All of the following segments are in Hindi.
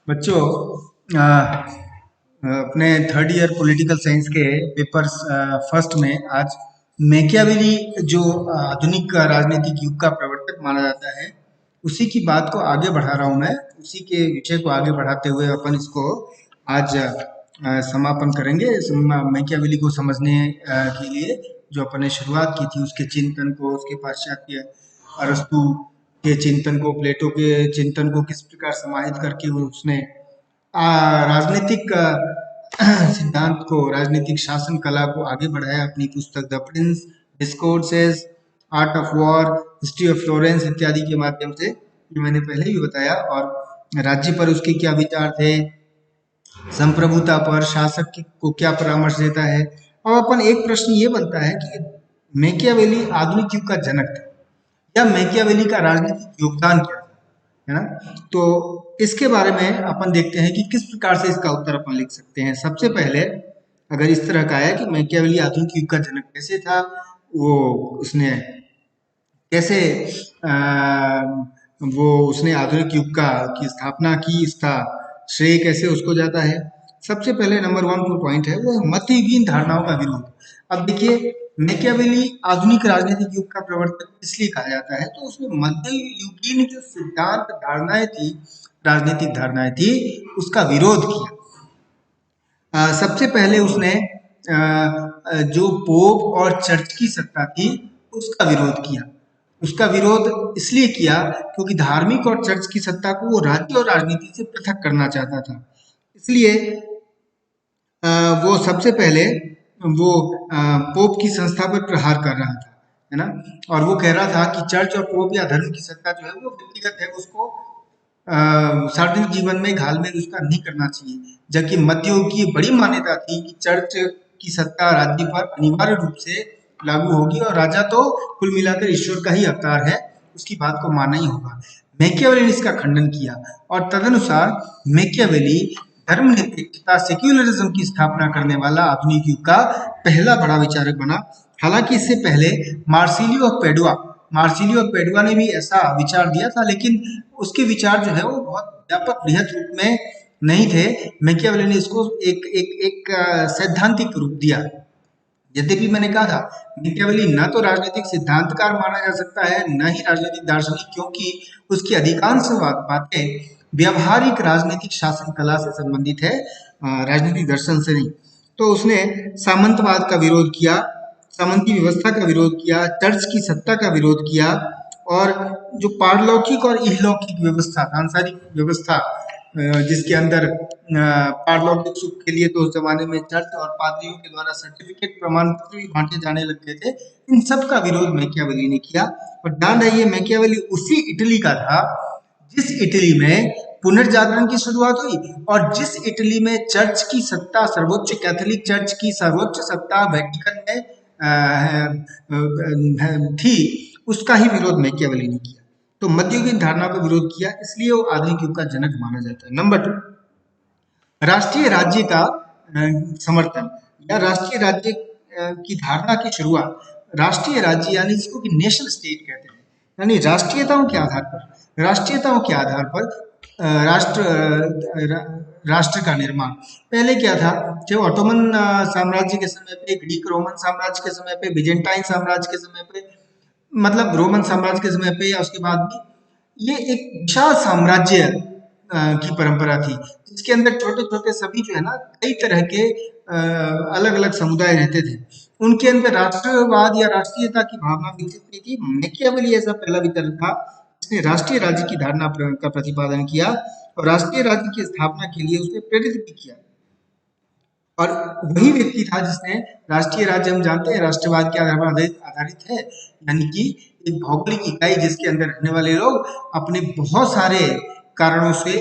बच्चों, अपने थर्ड ईयर पॉलिटिकल साइंस के पेपर्स फर्स्ट में आज मैकियावेली जो आधुनिक राजनीतिक युग का प्रवर्तक माना जाता है, उसी की बात को आगे बढ़ा रहा हूं मैं। उसी के विषय को आगे बढ़ाते हुए अपन इसको आज समापन करेंगे। मैकियावेली को समझने के लिए जो अपन ने शुरुआत की थी, उसके चिंतन को, उसके पाश्चात्य अरस्तु के चिंतन को, प्लेटो के चिंतन को किस प्रकार समाहित करके उसने राजनीतिक सिद्धांत को, राजनीतिक शासन कला को आगे बढ़ाया अपनी पुस्तक the Prince, discourses, art of war, history of Florence इत्यादि के माध्यम से। ये मैंने पहले भी बताया। और राज्य पर उसके क्या विचार थे, संप्रभुता पर शासक को क्या परामर्श देता है। और अपन एक प्रश्न ये बनता है कि मैकियावेली आधुनिक युग का जनक था या मैकियावेली का राजनीतिक योगदान क्या था, है ना। तो इसके बारे में अपन देखते हैं कि किस प्रकार से इसका उत्तर अपन लिख सकते हैं। सबसे पहले अगर इस तरह का है कि मैकियावेली आधुनिक युग का जनक कैसे था, वो उसने कैसे वो उसने आधुनिक युग का की स्थापना की, इसका श्रेय कैसे उसको जाता है। सबसे पहले नंबर वन जो पॉइंट है वो है मध्ययुगीन धारणाओं का विरोध। अब देखिए, मैकियावेली आधुनिक राजनीतिक युग का प्रवर्तक इसलिए कहा जाता है तो उसने मध्ययुगीन जो सिद्धांत धारणाएं थी, राजनीतिक धारणाएं थी, उसका विरोध किया। सबसे पहले उसने जो पोप और चर्च की सत्ता थी उसका विरोध किया। उसका विरोध इसलिए किया क्योंकि धार्मिक और चर्च की सत्ता को वो राज्य और राजनीति से पृथक करना चाहता था। इसलिए वो सबसे पहले वो पोप की संस्था पर प्रहार कर रहा था, है ना। और वो कह रहा था कि चर्च और पोप या धर्म की सत्ता जो है वो व्यक्तिगत है, उसको सार्वजनिक जीवन में घालमेल उसका नहीं करना चाहिए। जबकि मध्ययुग की बड़ी मान्यता थी कि चर्च की सत्ता राज्य पर अनिवार्य रूप से लागू होगी और राजा तो कुल मिलाकर ईश्वर का ही अवतार है, उसकी बात को मानना ही होगा। मैकियावेली ने इसका खंडन किया और तदनुसार मैकियावेली धर्मनिरपेक्षता, सेक्युलरिज्म की स्थापना करने वाला आधुनिक युग का पहला बड़ा विचारक बना। हालांकि इससे पहले मार्सिलियो ऑफ पेडुआ ने भी ऐसा विचार दिया था, लेकिन उसके विचार जो है वो बहुत व्यापक बृहत रूप में नहीं थे। मैकियावेली ने इसको एक सैद्धांतिक रूप दिया। यद्यपि मैंने कहा था मैकियावेली न तो राजनीतिक सिद्धांतकार माना जा सकता है, न ही राजनीतिक दार्शनिक, क्योंकि उसकी अधिकांश बातें व्यवहारिक राजनीतिक शासन कला से संबंधित है, राजनीतिक दर्शन से नहीं। तो उसने सामंतवाद का विरोध किया, सामंती व्यवस्था का विरोध किया, चर्च की सत्ता का विरोध किया, और जो पारलौकिक और इहलौकिक व्यवस्था, सांसारिक व्यवस्था, जिसके अंदर पारलौकिक सुख के लिए तो उस जमाने में चर्च और पादरियों के द्वारा सर्टिफिकेट, प्रमाण पत्र भी बांटे जाने लग गए थे, इन सब का विरोध मैकियावेली ने किया। और ध्यान रहिए, मैकियावेली उसी इटली का था जिस इटली में पुनर्जागरण की शुरुआत हुई और जिस इटली में चर्च की सत्ता, सर्वोच्च कैथोलिक चर्च की सर्वोच्च सत्ता वेटिकन में थी, उसका ही विरोध मैकियावेली ने किया। तो मध्ययुगीन धारणा का विरोध किया, इसलिए वो आधुनिक युग का जनक माना जाता है। नंबर 2, राष्ट्रीय राज्य का समर्थन या राष्ट्रीय राज्य की धारणा की शुरुआत। राष्ट्रीय राज्य यानी जिसको कि नेशन स्टेट कहते हैं, यानी राष्ट्रीयताओं के आधार पर, राष्ट्र का निर्माण। पहले क्या था, चाहे ऑटोमन साम्राज्य के समय पे, ग्रीक रोमन साम्राज्य के समय पे, बिजेंटाइन साम्राज्य के समय पे, मतलब रोमन साम्राज्य के समय पे, या उसके बाद भी ये एक विशाल साम्राज्य की परंपरा थी, जिसके अंदर छोटे छोटे सभी जो है ना, कई तरह के अलग अलग समुदाय रहते थे। उनके अंदर राष्ट्रवाद या राष्ट्रीयता की भावना विकसित नहीं थी। मैकियावेली ऐसा पहला विचारक था जिसने राष्ट्रीय राज्य की धारणा का प्रतिपादन किया और राष्ट्रीय राज्य की स्थापना के लिए उसने प्रेरित भी किया। और वही व्यक्ति था जिसने राष्ट्रीय राज्य, हम जानते हैं राष्ट्रवाद के आधार पर आधारित है, यानी कि एक भौगोलिक इकाई जिसके अंदर रहने वाले लोग अपने बहुत सारे कारणों से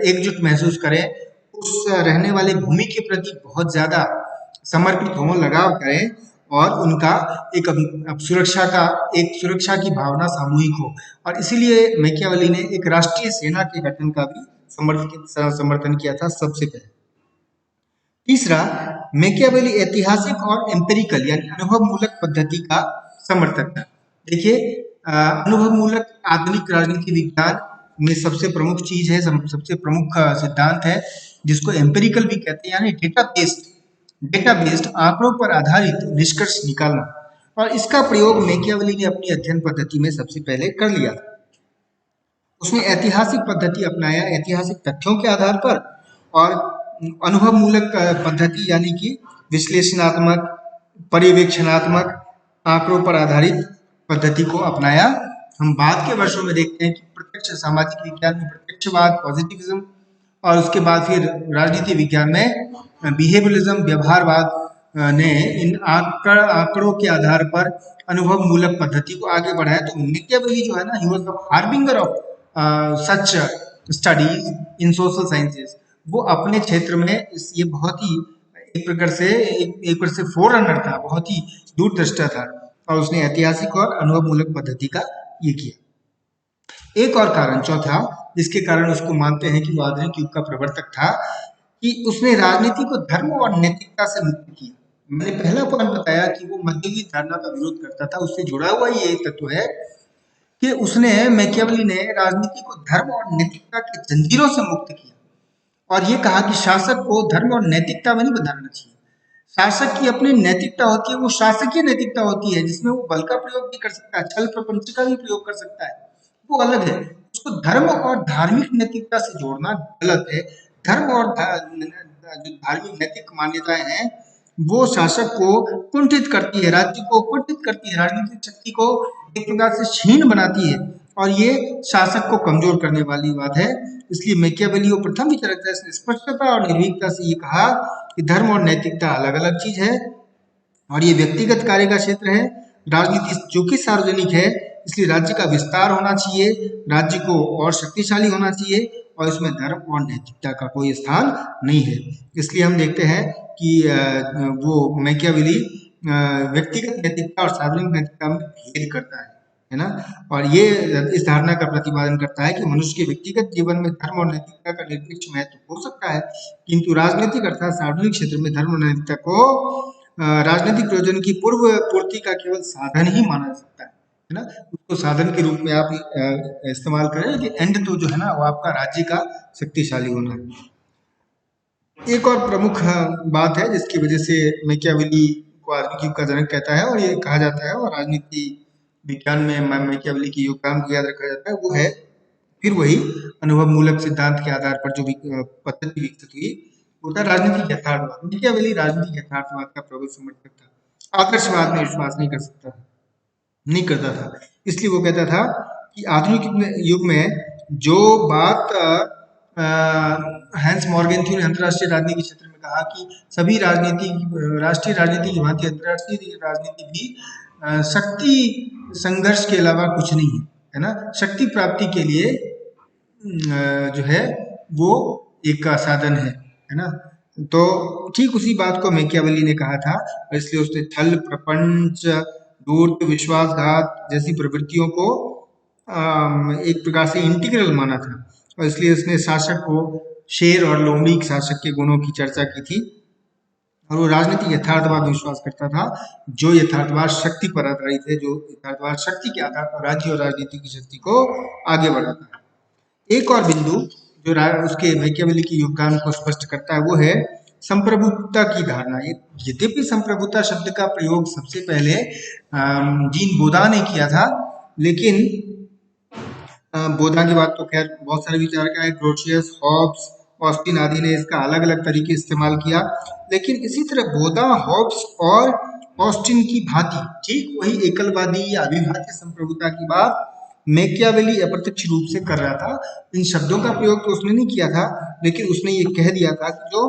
एकजुट महसूस करें, उस रहने वाले भूमि के प्रति बहुत ज्यादा समर्पित हों, लगाव करें, और उनका एक सुरक्षा की भावना सामूहिक हो। और इसीलिए मैकियावेली ने एक राष्ट्रीय सेना के गठन का भी समर्थन किया था सबसे पहले। तीसरा, मैकियावेली ऐतिहासिक और एम्पिरिकल यानी अनुभव मूलक पद्धति का समर्थक था। देखिए, अनुभव मूलक आधुनिक राजनीति विज्ञान में सबसे प्रमुख चीज है, सबसे प्रमुख सिद्धांत है, जिसको एम्पिरिकल भी कहते हैं, यानी डेटा बेस्ड आंकड़ों पर आधारित निष्कर्ष निकालना। और इसका प्रयोग मैकियावेली ने अपनी अध्ययन पद्धति में सबसे पहले कर लिया था। उसने ऐतिहासिक पद्धति अपनाया, ऐतिहासिक तथ्यों के आधार पर, और अनुभव मूलक पद्धति यानी कि विश्लेषणात्मक, पर्यवेक्षणात्मक, आंकड़ों पर आधारित पद्धति को अपनाया। हम बाद के वर्षों में देखते हैं कि प्रत्यक्ष सामाजिक विज्ञान में प्रत्यक्षवाद, पॉजिटिविज्म, और उसके बाद फिर राजनीति विज्ञान में बिहेवियरलिज्म, व्यवहारवाद ने इन आंकड़ों के आधार पर अनुभव मूलक पद्धति को आगे बढ़ाया। तो मैकियावेली जो है ना, he was the harbinger of such studies in social sciences. वो अपने क्षेत्र में ये बहुत ही एक प्रकार से फोररनर था, बहुत ही दूरदृष्टा था, और उसने ऐतिहासिक और अनुभव मूलक पद्धति का ये किया। एक और कारण, चौथा, जिसके कारण उसको मानते हैं कि वो आधुनिक युग का प्रवर्तक था, कि उसने राजनीति को धर्म और नैतिकता से मुक्त किया। मैंने पहला पॉइंट बताया कि वो मध्ययुगीन धारणा का विरोध करता था, उससे जुड़ा हुआ ये तत्व है कि उसने, मैकियावेली ने राजनीति को धर्म और नैतिकता के जंजीरों से मुक्त किया, और ये कहा कि शासक को धर्म और नैतिकता में नहीं बंधना चाहिए। शासक की अपनी नैतिकता होती है, वो शासकीय नैतिकता होती है, जिसमें वो बल का प्रयोग भी कर सकता है, छल प्रपंच का भी प्रयोग कर सकता है, वो अलग है। उसको धर्म और धार्मिक नैतिकता से जोड़ना गलत है। धर्म और जो धार्मिक नैतिक मान्यताएं हैं, वो शासक को कुंठित करती है, राज्य को कुंठित करती है, राजनीतिक शक्ति को एक प्रकार से क्षीण बनाती है, और ये शासक को कमजोर करने वाली बात है। इसलिए मैकियावेली वो प्रथम विचारक था, इसने स्पष्टता और निर्भीकता से ये कहा कि धर्म और नैतिकता अलग अलग चीज है, और ये व्यक्तिगत कार्य का क्षेत्र है। राजनीति जो कि सार्वजनिक है, इसलिए राज्य का विस्तार होना चाहिए, राज्य को और शक्तिशाली होना चाहिए, और इसमें धर्म और नैतिकता का कोई स्थान नहीं है। इसलिए हम देखते हैं कि वो मैकियावेली व्यक्तिगत नैतिकता और सार्वजनिक नैतिकता में भेद करता है ना। और ये इस धारणा का प्रतिपादन करता है कि मनुष्य के व्यक्तिगत जीवन में धर्म और नैतिकता का निरपेक्ष महत्व हो सकता है, किंतु राजनीतिक अर्थात सार्वजनिक क्षेत्र में धर्म और नैतिकता को राजनीतिक प्रयोजन की पूर्व पूर्ति का केवल साधन ही माना जा सकता है ना। उसको साधन के रूप में आप इस्तेमाल करें, कि एंड तो जो है ना, वो आपका राज्य का शक्तिशाली होना है। एक और प्रमुख बात है जिसकी वजह से मैकियावेली को आधुनिक युग का जनक कहता है, और ये कहा जाता है, और राजनीति विज्ञान में मैकियावेली के योगदान को याद रखा जाता है, वो है फिर वही अनुभव मूलक सिद्धांत के आधार पर जो पद्धति विकसित हुई, वो था राजनीतिक यथार्थवाद। मैकियावेली राजनीतिक यथार्थवाद का प्रबल समर्थक था, आदर्शवाद में विश्वास नहीं करता था। इसलिए वो कहता था कि आधुनिक युग में जो बात हैंस मॉर्गन थी, अंतरराष्ट्रीय राजनीति के क्षेत्र में कहा कि सभी राष्ट्रीय राजनीति की भांति अंतरराष्ट्रीय राजनीति भी शक्ति संघर्ष के अलावा कुछ नहीं है ना। शक्ति प्राप्ति के लिए जो है वो एक का साधन है ना। तो ठीक उसी बात को मैकियावेली ने कहा था, इसलिए उसने छल, प्रपंच, धूर्त, विश्वासघात जैसी प्रवृत्तियों को एक प्रकार से इंटीग्रल माना था, और इसलिए उसने शासक को शेर और लोमड़ी शासक के गुणों की चर्चा की थी। और वो राजनीतिक यथार्थवाद विश्वास करता था, जो यथार्थवाद शक्ति पर आधारित है, जो यथार्थवाद शक्ति के आधार पर राज्य और राजनीति की शक्ति को आगे बढ़ाता है। एक और बिंदु जो उसके मैकियावेली के योगदान को स्पष्ट करता है, वो है संप्रभुता की धारणा। यद्यपि संप्रभुता शब्द का प्रयोग सबसे पहले जीन बोधा ने किया था, लेकिन बोधा की बात तो खैर बहुत सारे विचारक है, ग्रोशियस, हॉब्स, ऑस्टिन आदि ने इसका अलग अलग तरीके इस्तेमाल किया। लेकिन इसी तरह बोधा, हॉब्स और ऑस्टिन की भांति ठीक वही एकलवादी या अविभाज्य संप्रभुता की बात मैकियावेली अप्रत्यक्ष रूप से कर रहा था। इन शब्दों का प्रयोग तो उसने नहीं किया था, लेकिन उसने ये कह दिया था कि जो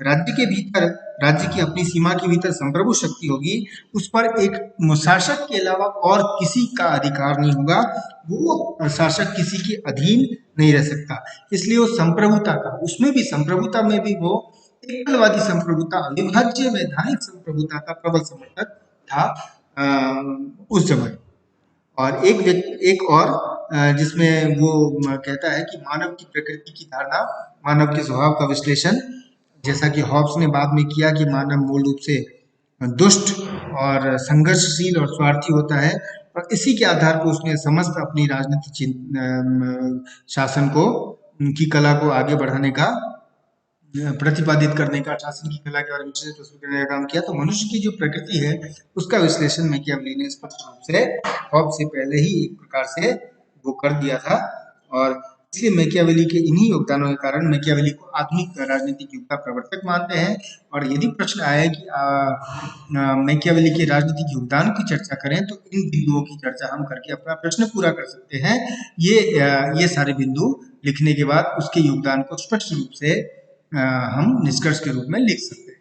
राज्य के भीतर, राज्य की अपनी सीमा के भीतर संप्रभु शक्ति होगी, उस पर एक शासक के अलावा और किसी का अधिकार नहीं होगा, वो शासक किसी के अधीन नहीं रह सकता। इसलिए वो संप्रभुता का, उसमें भी संप्रभुता में भी वो एकलवादी संप्रभुता, अविभाज्य वैधानिक संप्रभुता का प्रबल समर्थक था उस समय। और एक और जिसमें वो कहता है कि मानव की प्रकृति की धारणा, मानव के स्वभाव का विश्लेषण, जैसा कि हॉब्स ने बाद में किया कि मानव मूल रूप से दुष्ट और संघर्षशील और स्वार्थी होता है, और इसी के आधार पर उसने समस्त अपनी शासन को, उनकी कला को आगे बढ़ाने का, प्रतिपादित करने का, शासन की कला के बारे में प्रस्तुत करने का काम किया। तो मनुष्य की जो प्रकृति है उसका विश्लेषण मैकियावेली ने स्पष्ट रूप से हॉब्स से पहले ही एक प्रकार से वो कर दिया था। और इसलिए मैकियावेली के इन्हीं योगदानों के कारण मैकियावेली को आधुनिक राजनीतिक युग का प्रवर्तक मानते हैं। और यदि प्रश्न आए कि मैकियावेली के राजनीतिक योगदान की चर्चा करें तो इन बिंदुओं की चर्चा हम करके अपना प्रश्न पूरा कर सकते हैं। ये सारे बिंदु लिखने के बाद उसके योगदान को स्पष्ट रूप से हम निष्कर्ष के रूप में लिख सकते हैं।